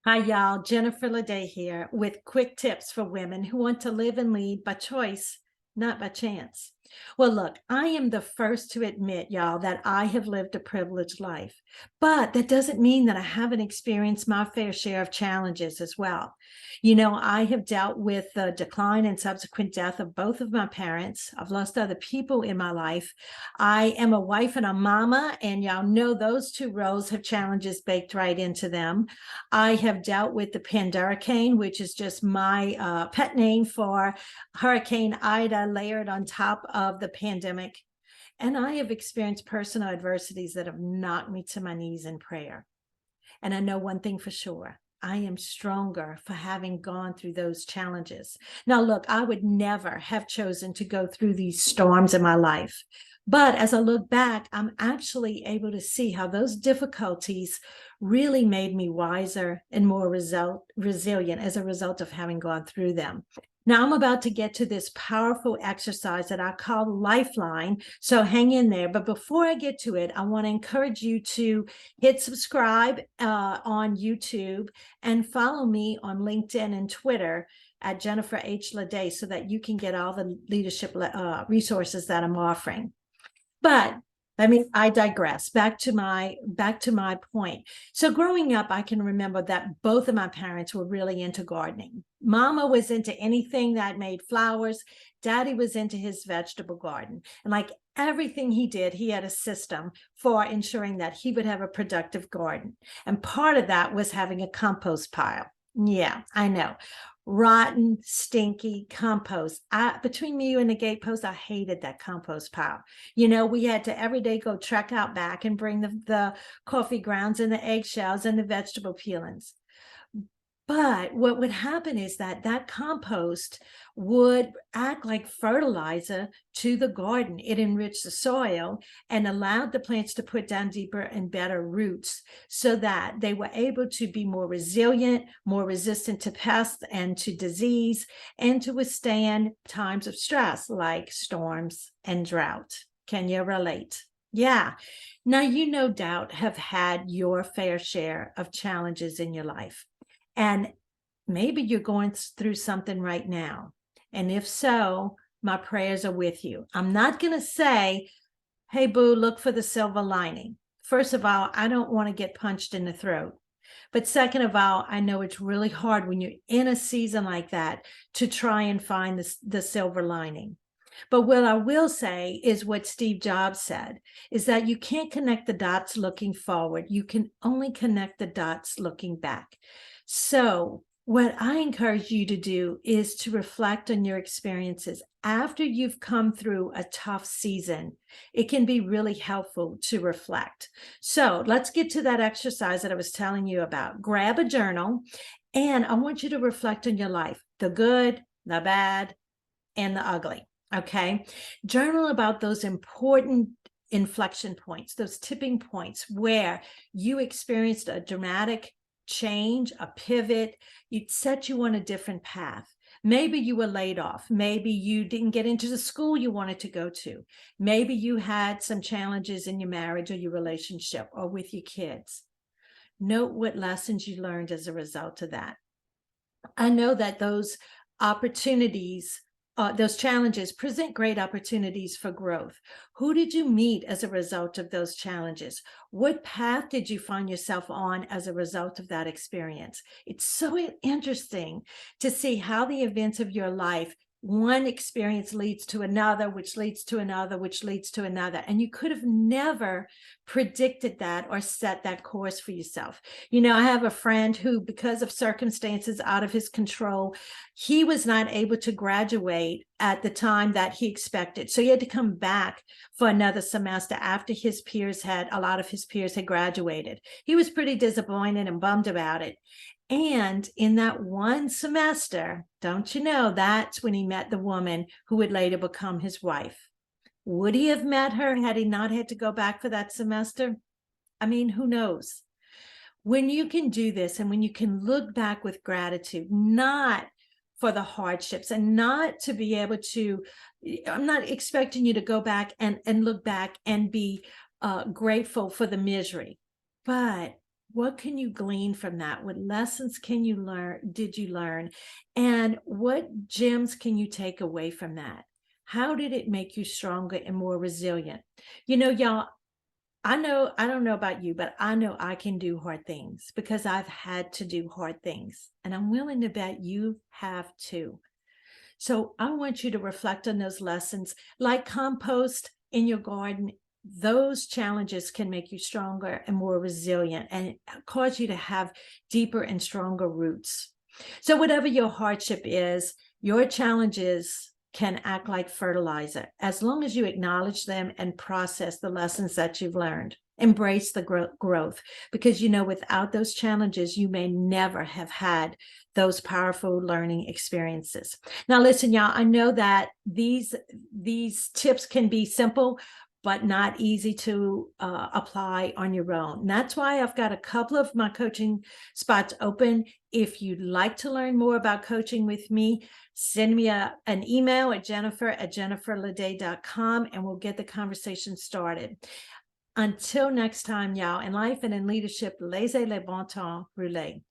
Hi, y'all. Jennifer Leday here with quick tips for women who want to live and lead by choice, not by chance. Well, look, I am the first to admit, y'all, that I have lived a privileged life, but that doesn't mean that I haven't experienced my fair share of challenges as well. I have dealt with the decline and subsequent death of both of my parents. I've lost other people in my life. I am a wife and a mama, and y'all know those two roles have challenges baked right into them. I have dealt with the Pandurricane, which is just my pet name for Hurricane Ida layered on top of the pandemic. And I have experienced personal adversities that have knocked me to my knees in prayer. And I know one thing for sure. I am stronger for having gone through those challenges. Now, look, I would never have chosen to go through these storms in my life. But as I look back, I'm actually able to see how those difficulties really made me wiser and more resilient as a result of having gone through them. Now, I'm about to get to this powerful exercise that I call Lifeline, so hang in there. But before I get to it, I want to encourage you to hit subscribe on YouTube and follow me on LinkedIn and Twitter at Jennifer H. Leday so that you can get all the leadership resources that I'm offering. But I digress. Back to my point. So growing up, I can remember that both of my parents were really into gardening. Mama was into anything that made flowers. Daddy was into his vegetable garden. And like everything he did, he had a system for ensuring that he would have a productive garden. And part of that was having a compost pile. Yeah, I know. Rotten, stinky compost. Between me, you and the gatepost, I hated that compost pile. We had to every day go trek out back and bring the coffee grounds and the eggshells and the vegetable peelings. But what would happen is that compost would act like fertilizer to the garden. It enriched the soil and allowed the plants to put down deeper and better roots so that they were able to be more resilient, more resistant to pests and to disease, and to withstand times of stress like storms and drought. Can you relate? Yeah. Now, you no doubt have had your fair share of challenges in your life. And maybe you're going through something right now. And if so, my prayers are with you. I'm not going to say, hey, boo, look for the silver lining. First of all, I don't want to get punched in the throat. But second of all, I know it's really hard when you're in a season like that to try and find the silver lining. But what I will say is what Steve Jobs said, is that you can't connect the dots looking forward. You can only connect the dots looking back. So what I encourage you to do is to reflect on your experiences after you've come through a tough season. It can be really helpful to reflect. So let's get to that exercise that I was telling you about. Grab a journal, and I want you to reflect on your life, the good, the bad, and the ugly. Okay. Journal about those important inflection points, those tipping points where you experienced a dramatic change, a pivot. It set you on a different path. Maybe you were laid off. Maybe you didn't get into the school you wanted to go to. Maybe you had some challenges in your marriage or your relationship or with your kids. Note what lessons you learned as a result of that. I know that those opportunities, those challenges present great opportunities for growth. Who did you meet as a result of those challenges? What path did you find yourself on as a result of that experience? It's so interesting to see how the events of your life, one experience leads to another, which leads to another, which leads to another. And you could have never predicted that or set that course for yourself. I have a friend who, because of circumstances out of his control, he was not able to graduate at the time that he expected. So he had to come back for another semester after a lot of his peers had graduated. He was pretty disappointed and bummed about it. And in that one semester, don't you know, that's when he met the woman who would later become his wife. Would he have met her had he not had to go back for that semester? I mean, who knows? When you can do this and when you can look back with gratitude, not for the hardships and not to be able to, I'm not expecting you to go back and look back and be grateful for the misery, but What can you glean from that? What lessons did you learn? And what gems can you take away from that? How did it make you stronger and more resilient? Y'all, I don't know about you, but I know I can do hard things because I've had to do hard things. And I'm willing to bet you have too. So I want you to reflect on those lessons, like compost in your garden. Those challenges can make you stronger and more resilient and cause you to have deeper and stronger roots. So, whatever your hardship is, your challenges can act like fertilizer as long as you acknowledge them and process the lessons that you've learned. Embrace the growth because without those challenges, you may never have had those powerful learning experiences. Now, listen, y'all, I know that these tips can be simple, but not easy to apply on your own. And that's why I've got a couple of my coaching spots open. If you'd like to learn more about coaching with me, send me an email at jennifer@jenniferleday.com and we'll get the conversation started. Until next time, y'all, in life and in leadership, laissez le bon temps rouler.